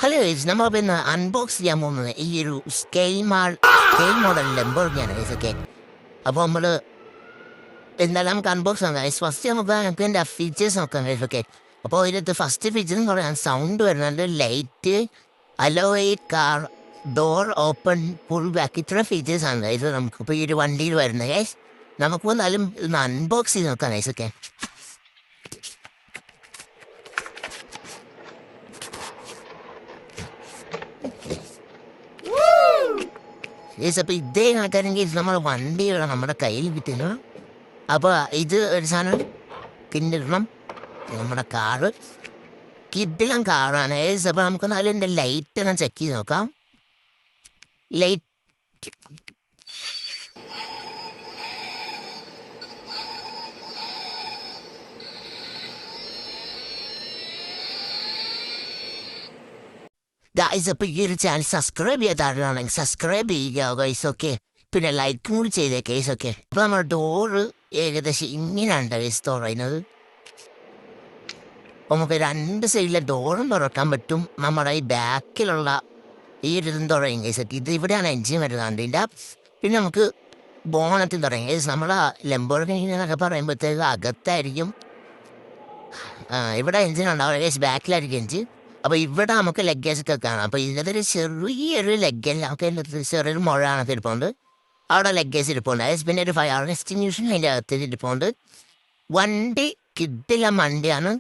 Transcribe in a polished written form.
Hello guys, നമ്മൾ പിന്നെ unbox ചെയ്യാൻ പോകുന്നത് ഈ ഒരു സ്കെയിൽ മോഡൽ ലംബോർഗിയാണ് ഗൈസ്. ഓക്കെ, അപ്പോൾ നമ്മൾ എന്തായാലും നമുക്ക് അൺബോക്സ് ചെയ്യാം ഗൈസ്. ഫസ്റ്റ് നമുക്ക് എൻ്റെ ഫീച്ചേഴ്സ് നോക്കാം ഗൈസ്. ഓക്കെ, അപ്പോൾ ഇതിനകത്ത് ഫസ്റ്റ് ഫീച്ചർ എന്ന് പറയാൻ സൗണ്ട് വരുന്നുണ്ട്, ലൈറ്റ്, അലോവേറ്റ് car, door open, full back, ഇത്ര ഫീച്ചേഴ്സാണ് ഗൈസ് നമുക്കിപ്പോൾ ഈ ഒരു വണ്ടിയിൽ വരുന്നത് ഗൈസ്. നമുക്ക് എന്തായാലും ഒന്ന് അൺബോക്സ് ചെയ്ത് നോക്കാം ഗൈസ്. ഓക്കെ, ഗൈസ് അപ്പോൾ ഇതേ കണക്കാണെങ്കിൽ നമ്മൾ വണ്ടിയുടെ നമ്മുടെ കയ്യിൽ കിട്ടുന്നു. അപ്പോൾ ഇത് ഒരു സാധനം പിന്നിടണം. നമ്മുടെ കാറ് കിഡിലും കാറാണ് ഗൈസ്. അപ്പോൾ നമുക്ക് എന്നാലും എൻ്റെ ലൈറ്റ് ഒന്ന് ചെക്ക് ചെയ്ത് നോക്കാം. ലൈറ്റ് ഗൈസ്, അപ്പോൾ ഈ ഒരു ചാനൽ സബ്സ്ക്രൈബ് ചെയ്താണെങ്കിൽ സബ്സ്ക്രൈബ് ചെയ്യുക ഗൈസ്. ഓക്കെ, പിന്നെ ലൈക്കും കൂടി ചെയ്തേ ഗൈസ്. ഓക്കെ, അപ്പോൾ നമ്മുടെ ഡോറ് ഏകദേശം ഇങ്ങനെയാണ് ഗൈസ് തുറയുന്നത്. നമുക്ക് രണ്ട് സൈഡിലെ ഡോറും തുറക്കാൻ പറ്റും. നമ്മുടെ ഈ ബാക്കിലുള്ള ഈ ഒരു ഇതും തുറയും ഗൈസ്. ഇത് ഇവിടെയാണ് എൻജിൻ വരുന്നത് ഇതിൻ്റെ. പിന്നെ നമുക്ക് ബോണത്തിൽ തുടങ്ങി ഗൈസ്. നമ്മളെ ലംബോർഗിനി എന്നൊക്കെ പറയുമ്പോഴത്തേക്ക് അകത്തായിരിക്കും ഇവിടെ എൻജിൻ ഉണ്ടാവും ഗൈസ്, ബാക്കിലായിരിക്കും എൻജിൻ. അപ്പോൾ ഇവിടെ നമുക്ക് ലഗേജ് ഒക്കെ കാണാം. അപ്പോൾ ഇതിനകത്തൊരു ചെറിയൊരു ലഗേജ് നമുക്ക് ചെറിയൊരു മുഴയാണ് ഇരിപ്പുണ്ട്. അവിടെ ലഗേജ് ഇരിപ്പുണ്ട് ഗൈസ്. പിന്നെ ഒരു ഫയർ എക്സ്റ്റിങ്യൂഷൻ അതിൻ്റെ അകത്ത് ഇരിപ്പുണ്ട്. വണ്ടി കിട്ടില്ല വണ്ടിയാണ്.